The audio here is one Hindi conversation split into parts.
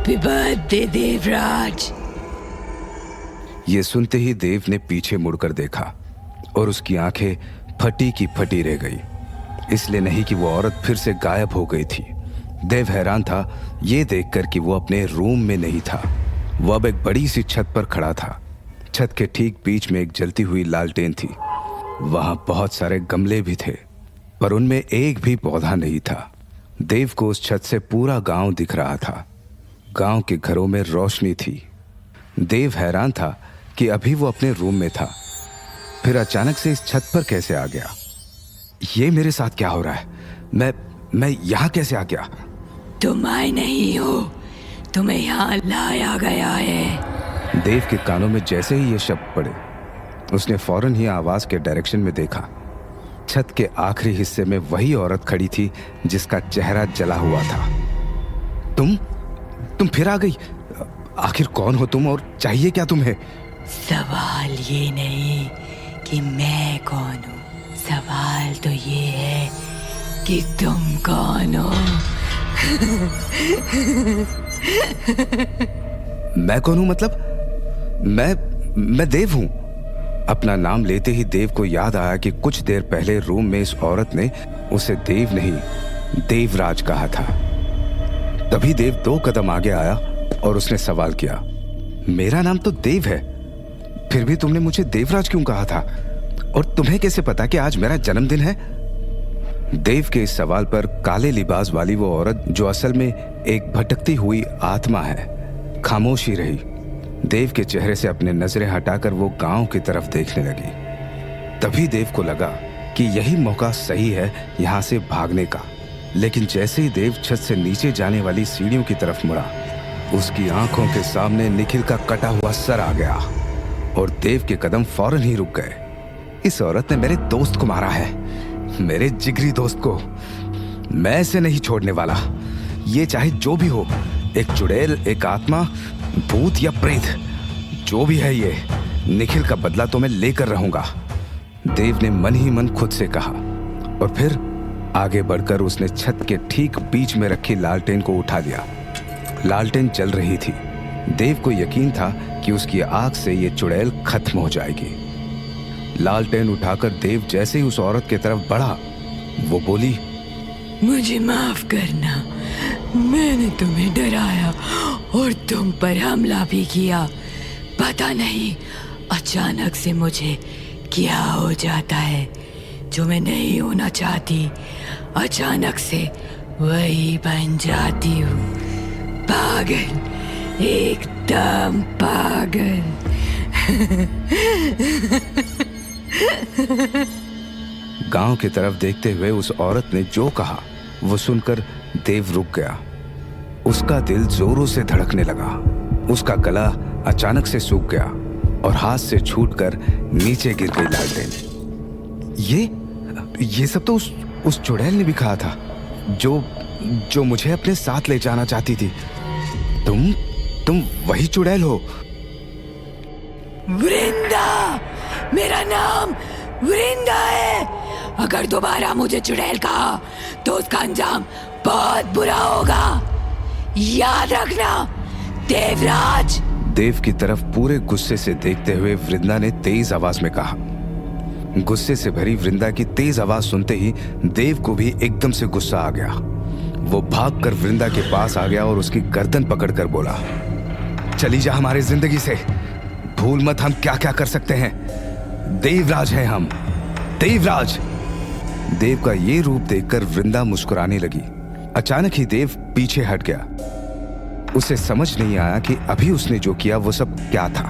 Happy birthday Devraj. ये सुनते ही देव ने पीछे मुड़कर देखा और उसकी आंखें फटी की फटी रह गई, इसलिए नहीं कि वो औरत फिर से गायब हो गई थी। देव हैरान था ये देखकर कि वो अपने रूम में नहीं था। वो अब एक बड़ी सी छत पर खड़ा था। छत के ठीक बीच में एक जलती हुई लालटेन थी। वहां बहुत सारे गमले भी थे, पर उनमें एक भी पौधा नहीं था। देव को उस छत से पूरा गांव दिख रहा था। गांव के घरों में रोशनी थी। देव हैरान था कि अभी वो अपने रूम में था, फिर अचानक से इस छत पर कैसे आ गया। ये मेरे साथ क्या हो रहा है? मैं यहाँ कैसे आ गया? तुम आए नहीं हो, तुम्हें यहाँ लाया गया है। देव के कानों में जैसे ही ये शब्द पड़े, उसने फौरन ही आवाज के डायरेक्शन में देखा। छत के आखिरी हिस्से में वही औरत खड़ी थी जिसका चेहरा जला हुआ था। तुम फिर आ गई। आखिर कौन हो तुम और चाहिए क्या तुम्हें? सवाल ये नहीं कि मैं कौन हूँ, सवाल तो ये है कि तुम कौन हो। मैं कौन हूं? मतलब मैं देव हूं। अपना नाम लेते ही देव को याद आया कि कुछ देर पहले रूम में इस औरत ने उसे देव नहीं देवराज कहा था। तभी देव 2 कदम आगे आया और उसने सवाल किया, मेरा नाम तो देव है, फिर भी तुमने मुझे देवराज क्यों कहा था? और तुम्हें कैसे पता कि आज मेरा जन्मदिन है? देव के इस सवाल पर काले लिबास वाली वो औरत, जो असल में एक भटकती हुई आत्मा है, खामोशी रही। देव के चेहरे से अपने नजरें हटाकर वो गांव की तरफ देखने लगी। तभी देव को लगा कि यही मौका सही है यहां से भागने का। लेकिन जैसे ही देव छत से नीचे जाने वाली सीढ़ियों की तरफ मुड़ा, उसकी आंखों के सामने निखिल का कटा हुआ सर आ गया और देव के कदम फौरन ही रुक गए। इस औरत ने मेरे दोस्त को मारा है, मेरे जिगरी दोस्त को। मैं इसे नहीं छोड़ने वाला, ये चाहे जो भी हो, एक चुड़ैल, एक आत्मा, भूत या प्रेत, जो भी है ये, निखिल का बदला तो मैं लेकर रहूंगा। देव ने मन ही मन खुद से कहा और फिर आगे बढ़कर उसने छत के ठीक बीच में रखी लालटेन को उठा लिया। लालटेन जल रही थी। देव को यकीन था कि उसकी आग से ये चुड़ैल खत्म हो जाएगी। लालटेन उठाकर देव जैसे ही उस औरत की तरफ बढ़ा, वो बोली, मुझे माफ करना, मैंने तुम्हें डराया और तुम पर हमला भी किया। पता नहीं अचानक से मुझे क्या हो जाता है जो मैं नहीं होना चाहती, अचानक से वही बन जाती हूँ। पागल, एकदम पागल। गांव की तरफ देखते हुए उस औरत ने जो कहा वो सुनकर देव रुक गया। उसका दिल जोरों से धड़कने लगा। उसका गला अचानक से सूख गया और हाथ से छूटकर नीचे गिर गई लालटेन। ये सब तो उस चुड़ैल ने भी कहा था जो मुझे अपने साथ ले जाना चाहती थी। तुम वही चुड़ैल हो? वृंदा, मेरा नाम वृंदा है। अगर दोबारा मुझे चुड़ैल कहा तो उसका अंजाम बहुत बुरा होगा, याद रखना देवराज। देव की तरफ पूरे गुस्से से देखते हुए वृंदा ने तेज आवाज में कहा। गुस्से से भरी वृंदा की तेज आवाज सुनते ही देव को भी एकदम से गुस्सा आ गया। वो भागकर वृंदा के पास आ गया और उसकी गर्दन पकड़कर बोला, चली जा हमारी जिंदगी से, भूल मत हम क्या क्या कर सकते हैं। देवराज हैं हम, देवराज। देव का ये रूप देखकर वृंदा मुस्कुराने लगी। अचानक ही देव पीछे हट गया। उसे समझ नहीं आया कि अभी उसने जो किया वो सब क्या था।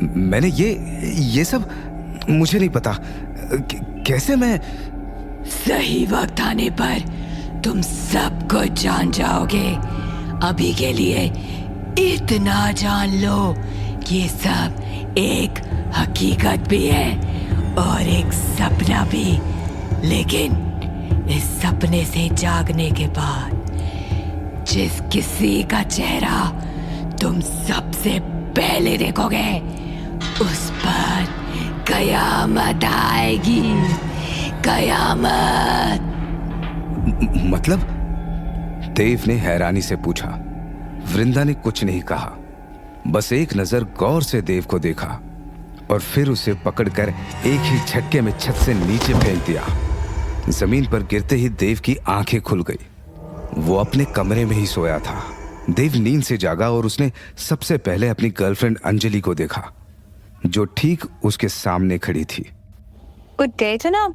मैंने ये सब मुझे नहीं पता, कैसे मैं? सही वक्त आने पर तुम सब कुछ जान जाओगे। अभी के लिए इतना जान लो कि ये सब एक हकीकत भी है और एक सपना भी। लेकिन इस सपने से जागने के बाद जिस किसी का चेहरा तुम सबसे पहले देखोगे, उस पर कयामत आएगी, कयामत। मतलब? देव ने हैरानी से पूछा। वृंदा ने कुछ नहीं कहा, बस एक नजर गौर से देव को देखा और फिर उसे पकड़कर एक ही झटके में छत से नीचे फेंक दिया। जमीन पर गिरते ही देव की आंखें खुल गई। वो अपने कमरे में ही सोया था। देव नींद से जागा और उसने सबसे पहले अपनी गर्लफ्रेंड अंजलि को देखा, जो ठीक उसके सामने खड़ी थी। उठ गए जनाब,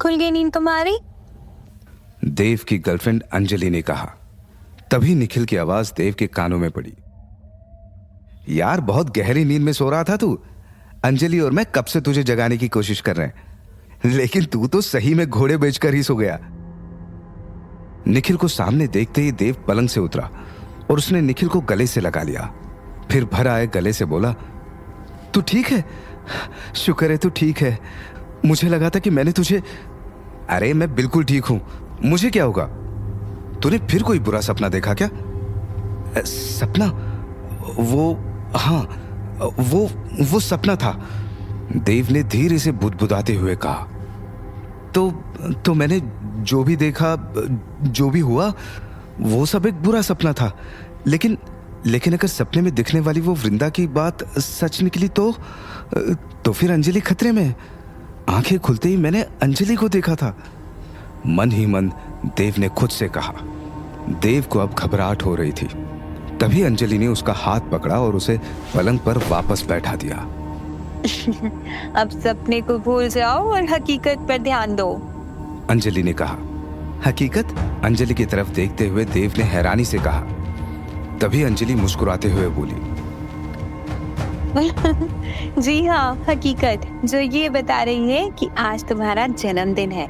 खुल गई नींद तुम्हारी? देव की गर्लफ्रेंड अंजलि ने कहा। तभी निखिल की आवाज देव के कानों में पड़ी। यार, बहुत गहरी नींद में सो रहा था तू। अंजलि और मैं कब से तुझे जगाने की कोशिश कर रहे हैं, लेकिन तू तो सही में घोड़े बेचकर ही सो गया। निखिल को सामने देखते ही देव पलंग से उतरा और उसने निखिल को गले से लगा लिया। फिर भर आए गले से बोला, तू ठीक है? शुक्र है तू ठीक है। मुझे लगा था कि मैंने तुझे। अरे मैं बिल्कुल ठीक हूं, मुझे क्या होगा? तूने फिर कोई बुरा सपना देखा क्या? सपना? हाँ, वो सपना था। देव ने धीरे से बुदबुदाते हुए कहा। तो मैंने जो भी देखा, जो भी हुआ, वो सब एक बुरा सपना था। लेकिन अगर सपने में दिखने वाली वो वृंदा की बात सच निकली तो फिर अंजलि खतरे में है। आंखें खुलते ही मैंने अंजलि को देखा था। मन ही मन देव ने खुद से कहा। देव को अब घबराहट हो रही थी। तभी अंजलि ने उसका हाथ पकड़ा और उसे पलंग पर वापस बैठा दिया। अब सपने को भूल जाओ और हकीकत पर ध्यान दो, अंजलि ने कहा। हकीकत? अंजलि की तरफ देखते हुए देव ने हैरानी से कहा। तभी अंजलि मुस्कुराते हुए बोली, जी हाँ, हकीकत जो ये बता रही है कि आज तुम्हारा जन्मदिन है।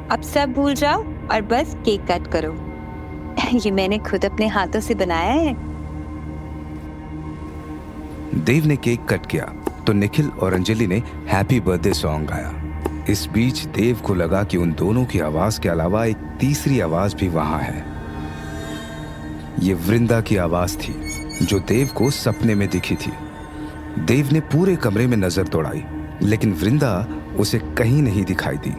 अब सब भूल जाओ और बस केक कट करो। ये मैंने खुद अपने हाथों से बनाया है। देव ने केक कट किया तो निखिल और अंजलि ने हैप्पी बर्थडे सॉन्ग गाया। इस बीच देव को लगा कि उन दोनों की आवाज के अलावा एक तीसरी आवाज भी वहां है। ये वृंदा की आवाज थी, जो देव को सपने में दिखी थी। देव ने पूरे कमरे में नजर दौड़ाई, लेकिन वृंदा उसे कहीं नहीं दिखाई दी।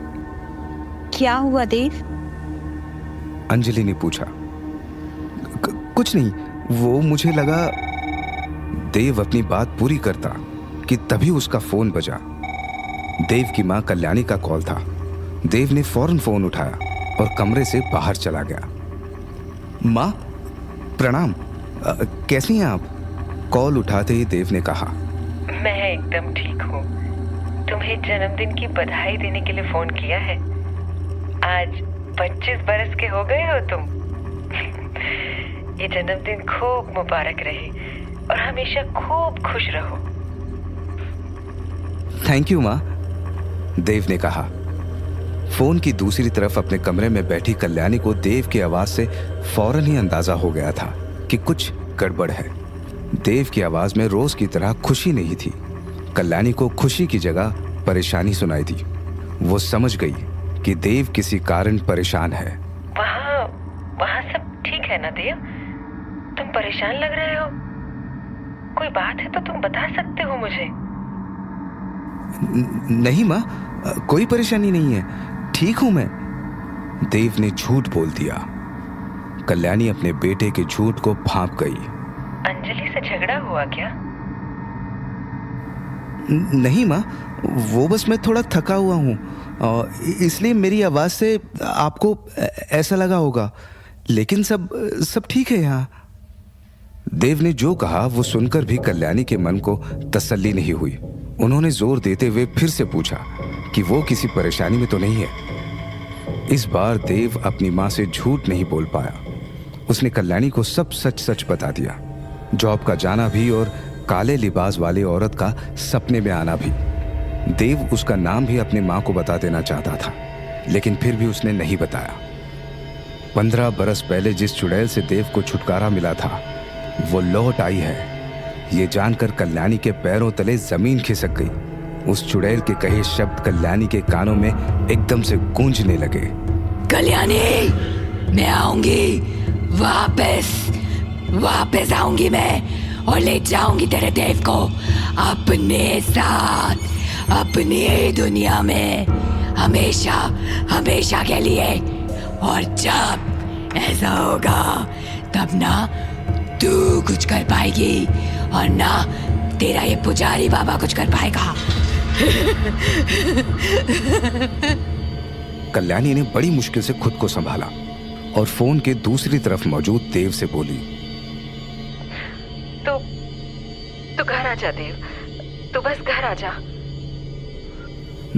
क्या हुआ देव? अंजलि ने पूछा। कुछ नहीं, वो मुझे लगा। देव अपनी बात पूरी करता कि तभी उसका फोन बजा। देव की मां कल्याणी का कॉल था। देव ने फौरन फोन उठाया और कमरे से बाहर चला गया। मां, प्रणाम, कैसी हैं आप? कॉल उठाते ही देव ने कहा, मैं एकदम ठीक हूँ। तुम्हें जन्मदिन की बधाई देने के लिए फोन किया है। आज 25 बरस के हो गए हो तुम। ये जन्मदिन खूब मुबारक रहे और हमेशा खूब खुश रहो। थैंक यू मां, देव ने कहा। फोन की दूसरी तरफ अपने कमरे में बैठी कल्याणी को देव की आवाज से फौरन ही अंदाजा हो गया था कि कुछ गड़बड़ है। देव की आवाज में रोज की तरह खुशी नहीं थी। कल्याणी को खुशी की जगह परेशानी सुनाई दी। वो समझ गई कि देव किसी कारण परेशान है। वहाँ सब ठीक है ना देव? तुम परेशान लग रहे हो। कोई बात है तो तुम बता सकते हो मुझे। नहीं माँ, कोई परेशानी नहीं है, ठीक हूं मैं। देव ने झूठ बोल दिया। कल्याणी अपने बेटे के झूठ को भांप गई। अंजलि से झगड़ा हुआ क्या? नहीं माँ, वो बस मैं थोड़ा थका हुआ हूँ, इसलिए मेरी आवाज से आपको ऐसा लगा होगा, लेकिन सब ठीक है यहाँ। देव ने जो कहा वो सुनकर भी कल्याणी के मन को तसल्ली नहीं हुई। उन्होंने जोर देते हुए फिर से पूछा कि वो किसी परेशानी में तो नहीं है। इस बार देव अपनी माँ से झूठ नहीं बोल पाया। उसने कल्याणी को सब सच सच बता दिया। जॉब का जाना भी और काले लिबास वाली औरत का सपने में आना भी। देव उसका नाम भी अपनी माँ को बता देना चाहता था, लेकिन फिर भी उसने नहीं बताया। 15 बरस पहले जिस चुड़ैल से देव को छुटकारा मिला था, वो लौट आई है। ये जानकर कल्याणी के पैरों तले जमीन खिसक गई। उस चुड़ैल के कहे शब्द कल्याणी के कानों में एकदम से गूंजने लगे। कल्याणी, मैं आऊंगी, वापस आऊंगी मैं और ले जाऊंगी तेरे देव को अपने साथ, अपनी दुनिया में हमेशा के लिए। और जब ऐसा होगा तब ना तू कुछ कर पाएगी और ना तेरा ये पुजारी बाबा कुछ कर पाएगा। कल्याणी ने बड़ी मुश्किल से खुद को संभाला और फोन के दूसरी तरफ मौजूद देव से बोली, तो घर आ जा देव, तो बस घर आ जा।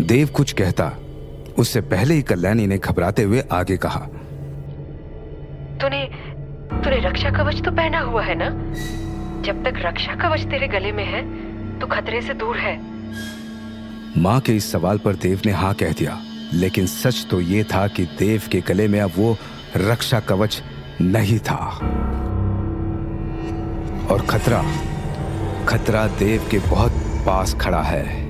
देव कुछ कहता उससे पहले ही कल्याणी ने घबराते हुए आगे कहा, तूने रक्षा कवच तो पहना हुआ है ना? जब तक रक्षा कवच तेरे गले में है तो खतरे से दूर है। मां के इस सवाल पर देव ने हाँ कह दिया, लेकिन सच तो ये था कि देव के गले में अब वो रक्षा कवच नहीं था और खतरा देव के बहुत पास खड़ा है।